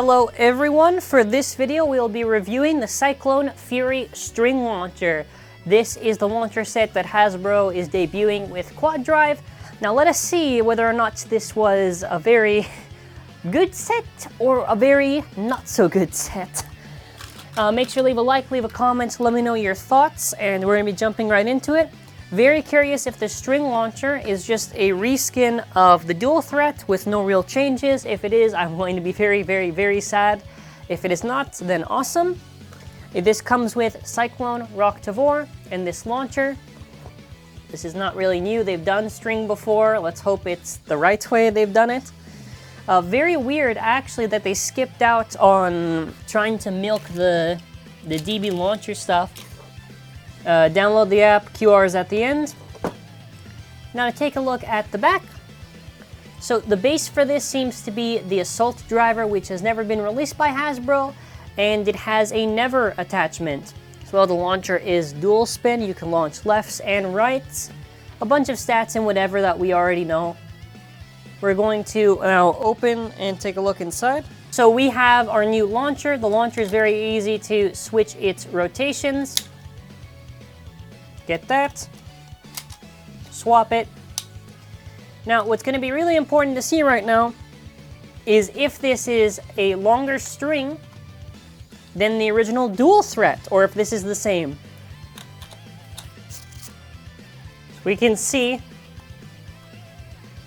Hello everyone, for this video we will be reviewing the Cyclone Fury String Launcher. This is the launcher set that Hasbro is debuting with QuadDrive. Now let us see whether or not this was a very good set or a very not so good set. Make sure to leave a like, leave a comment, let me know your thoughts, and we're going to be jumping right into it. Very curious if the string launcher is just a reskin of the dual threat with no real changes. If it is, I'm going to be very sad. If it is not, then awesome. This comes with Cyclone, Roktavor, and this launcher. This is not really new. They've done string before. Let's hope it's the right way they've done it. Very weird, actually, that they skipped out on trying to milk the DB launcher stuff. Download the app, QR is at the end. Now to take a look at the back. So the base for this seems to be the Assault driver, which has never been released by Hasbro, and it has a never attachment. So while the launcher is dual spin, you can launch lefts and rights. A bunch of stats and whatever that we already know. We're going to now open and take a look inside. So we have our new launcher. The launcher is very easy to switch its rotations. Get that. Swap it. Now, what's going to be really important to see right now is if this is a longer string than the original dual threat, or if this is the same. We can see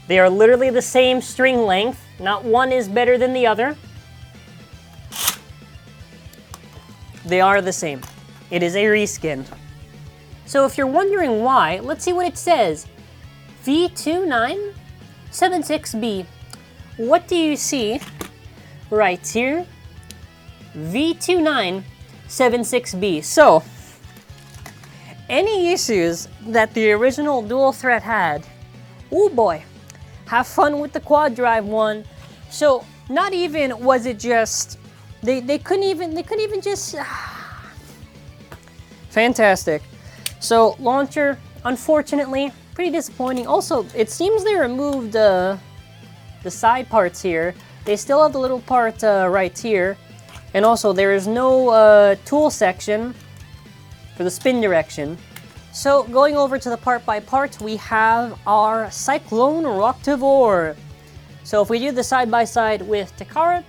they are literally the same string length. Not one is better than the other. They are the same. It is a reskin. So if you're wondering why, let's see what it says. V2976B. What do you see right here? V2976B. So, any issues that the original dual threat had, oh boy, have fun with the QuadDrive one. So, not even was it just, they couldn't even just, fantastic. So, launcher, unfortunately, pretty disappointing. Also, it seems they removed the side parts here. They still have the little part right here. And also, there is no tool section for the spin direction. So, going over to the part by part, we have our Cyclone Roktavor. So, if we do the side-by-side with TAKARA,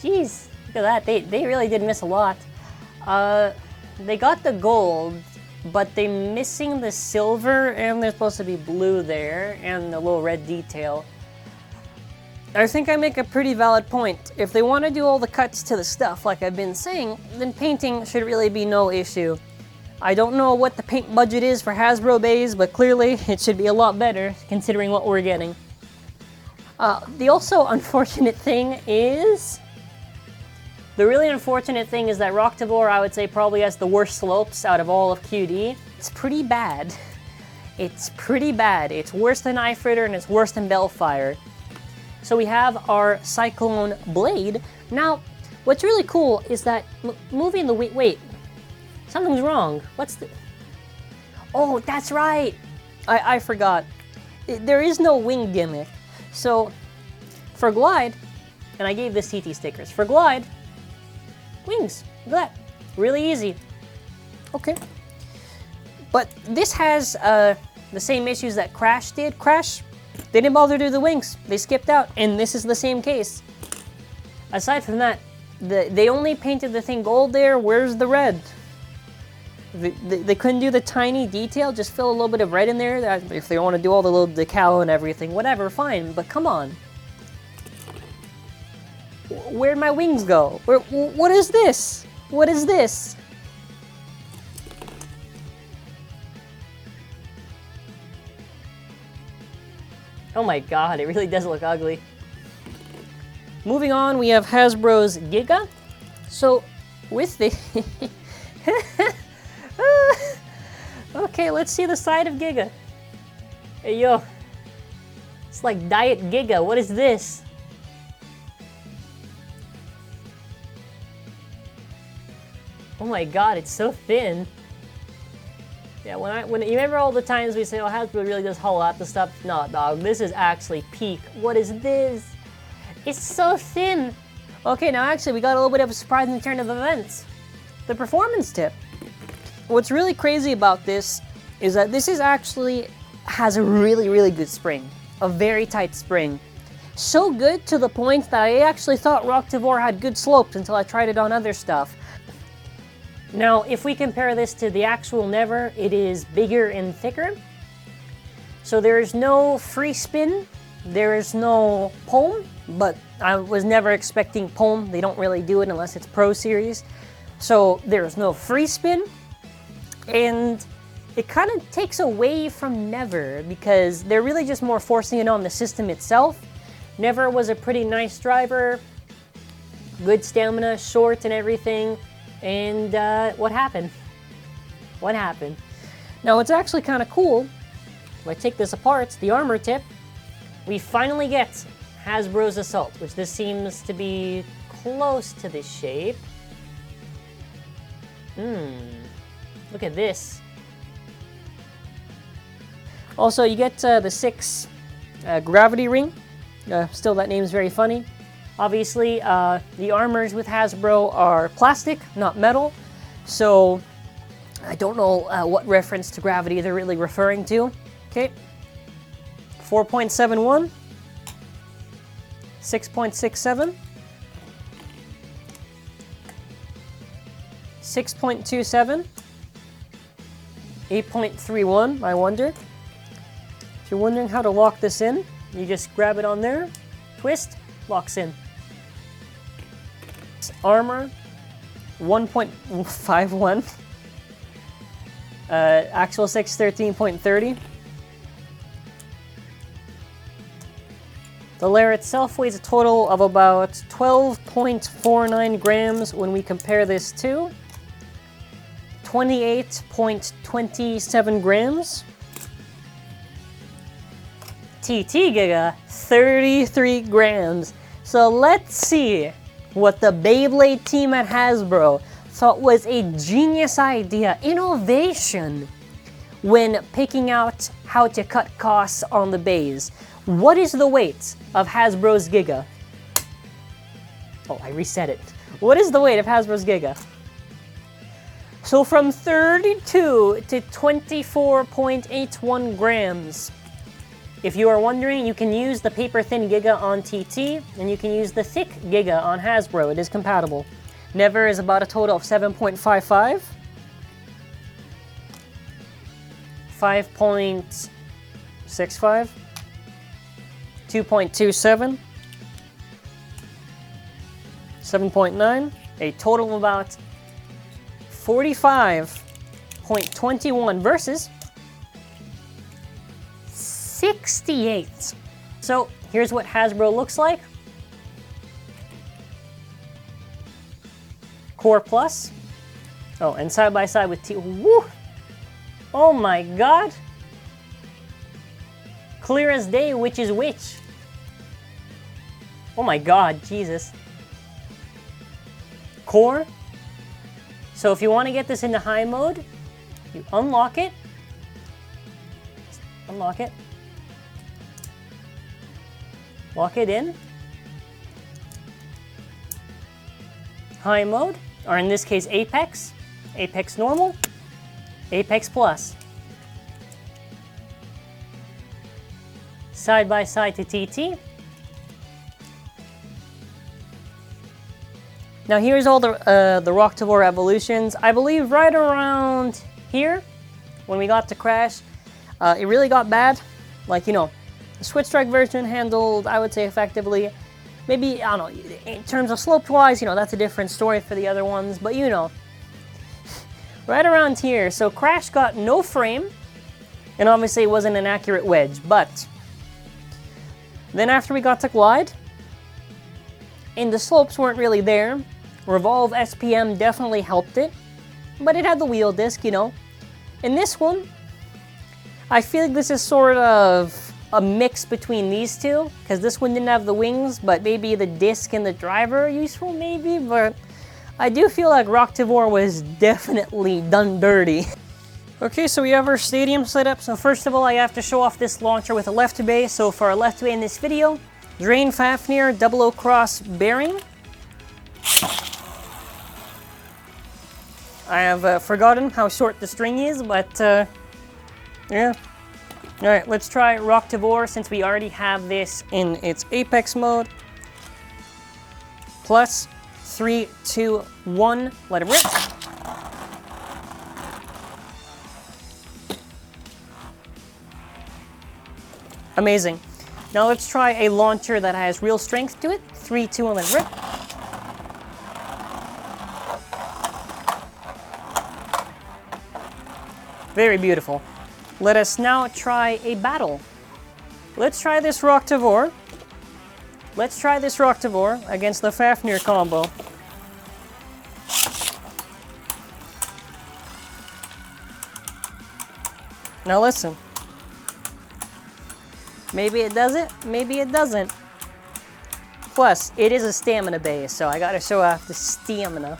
jeez, look at that. They really did miss a lot. They got the gold, but they're missing the silver, and there's supposed to be blue there, and the little red detail. I think I make a pretty valid point. If they want to do all the cuts to the stuff, like I've been saying, then painting should really be no issue. I don't know what the paint budget is for HASBRO Bays, but clearly it should be a lot better, considering what we're getting. The also unfortunate thing is... The really unfortunate thing is that Roktavor, I would say, probably has the worst slopes out of all of QD. It's pretty bad. It's pretty bad. It's worse than Ifritter and it's worse than Bellfire. So we have our Cyclone Blade. Now, what's really cool is that moving the wing... Wait, something's wrong. What's the... Oh, that's right. I forgot. There is no wing gimmick. So, for Glide, and I gave this CT stickers. For Glide, wings. Look at that. Really easy. Okay. But this has the same issues that Crash did. Crash, they didn't bother to do the wings. They skipped out, and this is the same case. Aside from that, they only painted the thing gold there. Where's the red? They couldn't do the tiny detail, just fill a little bit of red in there. If they want to do all the little decal and everything, whatever, fine. But come on. Where'd my wings go? What is this? What is this? Oh my god, it really does look ugly. Moving on, we have Hasbro's Giga. So, with the... Okay, let's see the side of Giga. Hey, yo. It's like Diet Giga. What is this? Oh my god, it's so thin. Yeah, when you remember all the times we say, oh, Hasbro really does haul out the stuff? No, dog, this is actually peak. What is this? It's so thin. Okay, now actually we got a little bit of a surprising turn of events. The performance tip. What's really crazy about this is that this has a really good spring. A very tight spring. So good to the point that I actually thought Roktavor had good slopes until I tried it on other stuff. Now, if we compare this to the actual Never, it is bigger and thicker. So there is no free spin, there is no palm, but I was never expecting palm. They don't really do it unless it's Pro Series. So there's no free spin, and it kind of takes away from Never because they're really just more forcing it on the system itself. Never was a pretty nice driver, good stamina, short and everything, and what happened? What happened? Now it's actually kind of cool. If I take this apart, the armor tip, we finally get HASBRO's Assault, which this seems to be close to this shape. Look at this. Also, you get the 6 gravity ring. Still, that name's very funny. Obviously, the armors with Hasbro are plastic, not metal. So, I don't know what reference to gravity they're really referring to. Okay. 4.71. 6.67. 6.27. 8.31, I wonder. If you're wondering how to lock this in, you just grab it on there, twist, locks in. Armor, 1.51. Actual 6, 13.30. The layer itself weighs a total of about 12.49 grams when we compare this to 28.27 grams. TT Giga, 33 grams. So let's see what the Beyblade team at Hasbro thought was a genius idea, innovation, when picking out how to cut costs on the bays. What is the weight of Hasbro's Giga? Oh, I reset it. What is the weight of Hasbro's Giga? So from 32 to 24.81 grams. If you are wondering, you can use the paper-thin Giga on TT, and you can use the thick Giga on Hasbro. It is compatible. Never is about a total of 7.55. 5.65. 2.27. 7.9. A total of about 45.21 versus 68. So here's what Hasbro looks like. Core Plus. Oh, and side by side with T. Woo! Oh my God! Clear as day, which is which. Oh my God, Jesus. Core. So if you want to get this into high mode, you unlock it. Unlock it. Lock it in. High mode, or in this case Apex. Apex normal. Apex Plus. Side by side to TT. Now here's all the Roktavor evolutions. I believe right around here, when we got to Crash, it really got bad. Like, you know, the Switch Strike version handled, I would say, effectively. Maybe, I don't know, in terms of slope-wise, you know, that's a different story for the other ones, but you know. Right around here, so Crash got no frame, and obviously it wasn't an accurate wedge, but then after we got to Glide, and the slopes weren't really there, Revolve SPM definitely helped it, but it had the wheel disc, you know. In this one, I feel like this is sort of a mix between these two, because this one didn't have the wings, but maybe the disc and the driver are useful, maybe, but I do feel like Roktavor was definitely done dirty. Okay, so we have our stadium set up. So first of all, I have to show off this launcher with a left bay. So for our left bay in this video, Drain Fafnir double O-cross bearing. I have forgotten how short the string is, but yeah. All right, let's try Roktavor since we already have this in its apex mode. Plus 3, 2, 1, let it rip. Amazing. Now let's try a launcher that has real strength to it. 3, 2, 1, let it rip. Very beautiful. Let us now try a battle. Let's try this Roktavor. Let's try this Roktavor against the Fafnir combo. Now listen. Maybe it does it, maybe it doesn't. Plus, it is a stamina base, so I gotta show off the stamina.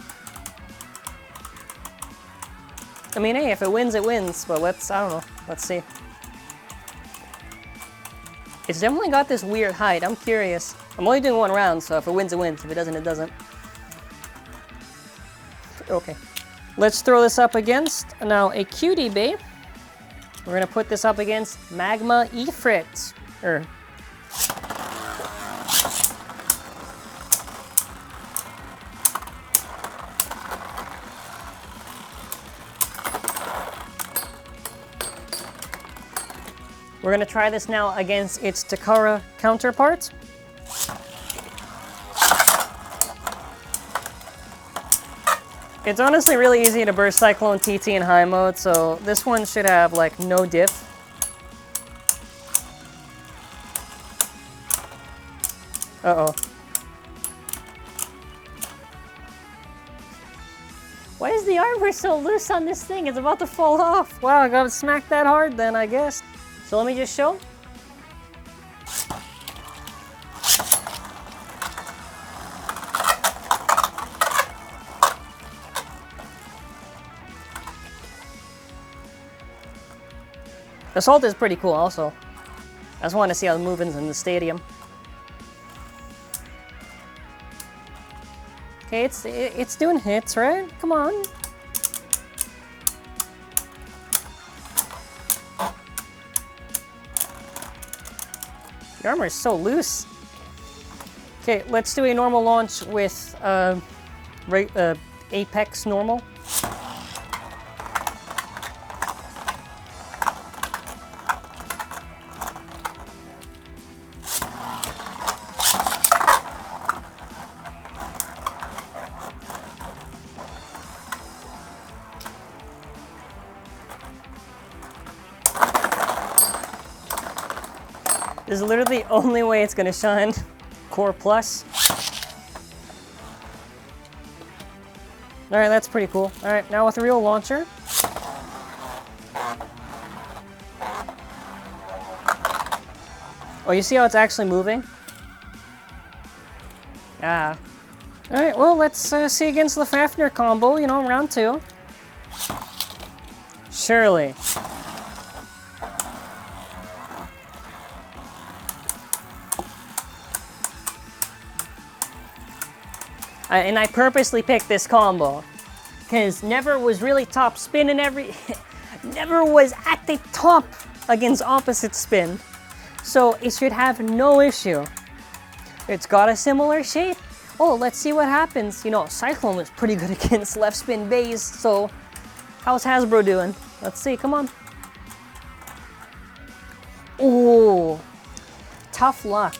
I mean, hey, if it wins, it wins, but I don't know, let's see. It's definitely got this weird height, I'm curious. I'm only doing 1 round, so if it wins, it wins. If it doesn't, it doesn't. Okay. Let's throw this up against, now, a cutie bait. We're gonna put this up against Magma Ifrit. We're gonna try this now against its TAKARA counterpart. It's honestly really easy to burst Cyclone TT in high mode, so this one should have like no diff. Uh-oh. Why is the armor so loose on this thing? It's about to fall off. Wow, I got smacked that hard then, I guess. So let me just show. Assault is pretty cool also. I just want to see how the movements in the stadium. Okay, it's doing hits, right? Come on. The armor is so loose. Okay, let's do a normal launch with Apex normal. This is literally the only way it's gonna shine. Core Plus. Alright, that's pretty cool. Alright, now with a real launcher. Oh, you see how it's actually moving? Ah. Alright, well, let's see against the Fafnir combo, you know, round 2. Surely. And I purposely picked this combo because Never was really top spin and Never was at the top against opposite spin. So it should have no issue. It's got a similar shape. Oh, let's see what happens. You know, Cyclone was pretty good against left spin base, so how's HASBRO doing? Let's see, come on. Ooh, tough luck.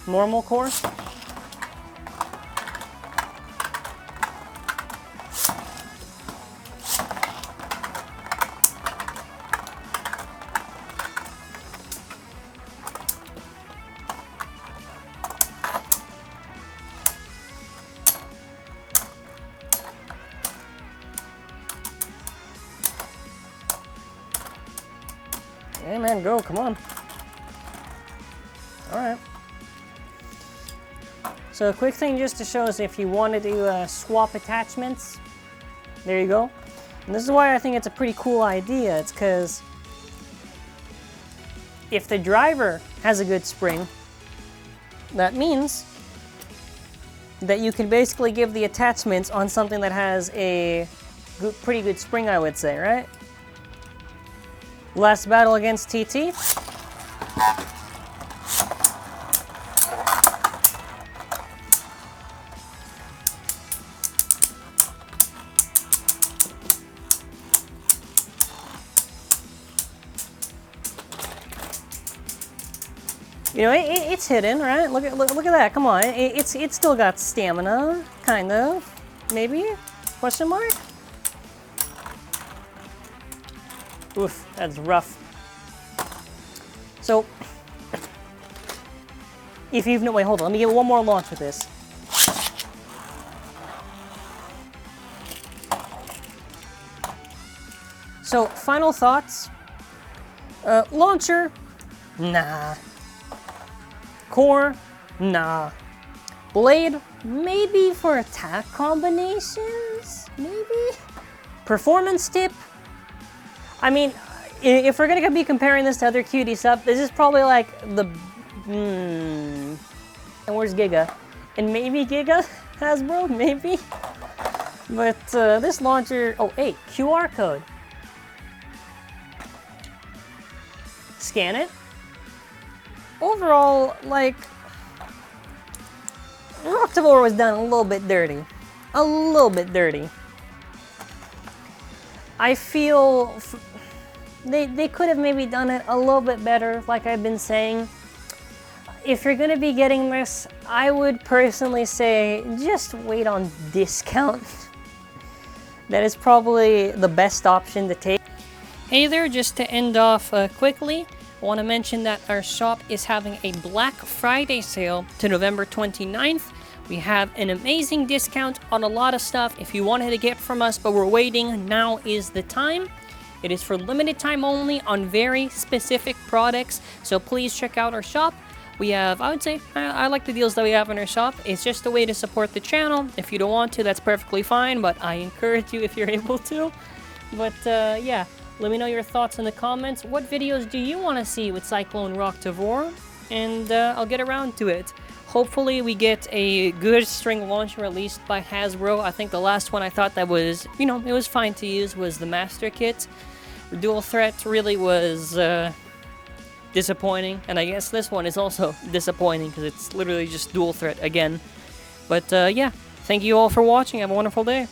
Normal core. Hey man, go, come on. Alright. So a quick thing just to show us if you wanted to swap attachments. There you go. And this is why I think it's a pretty cool idea. It's because if the driver has a good spring, that means that you can basically give the attachments on something that has a pretty good spring, I would say, right? Last battle against TT. You know, it's hidden, right? Look at that. Come on, it's still got stamina, kind of, maybe? Question mark? Oof, that's rough. So, if you've no wait, hold on. Let me get one more launch with this. So, final thoughts. Launcher, nah. Core, nah. Blade, maybe for attack combinations, maybe. Performance tip. I mean, if we're gonna be comparing this to other QD stuff, this is probably like the, and where's Giga? And maybe Giga, Hasbro, maybe? But this launcher, oh, hey, QR code. Scan it. Overall, like, Roktavor was done a little bit dirty. A little bit dirty. I feel they could have maybe done it a little bit better, like I've been saying. If you're gonna be getting this, I would personally say just wait on discount. That is probably the best option to take. Hey there, just to end off quickly, I want to mention that our shop is having a Black Friday sale to November 29th. We have an amazing discount on a lot of stuff. If you wanted to get from us, but we're waiting, now is the time. It is for limited time only on very specific products, so please check out our shop. We have, I would say, I like the deals that we have in our shop. It's just a way to support the channel. If you don't want to, that's perfectly fine, but I encourage you if you're able to. But yeah, let me know your thoughts in the comments. What videos do you want to see with Cyclone Roktavor? And I'll get around to it. Hopefully we get a good string launcher released by Hasbro. I think the last one I thought that was, you know, it was fine to use was the Master Kit. Dual Threat really was disappointing, and I guess this one is also disappointing because it's literally just Dual Threat again. But yeah, thank you all for watching. Have a wonderful day.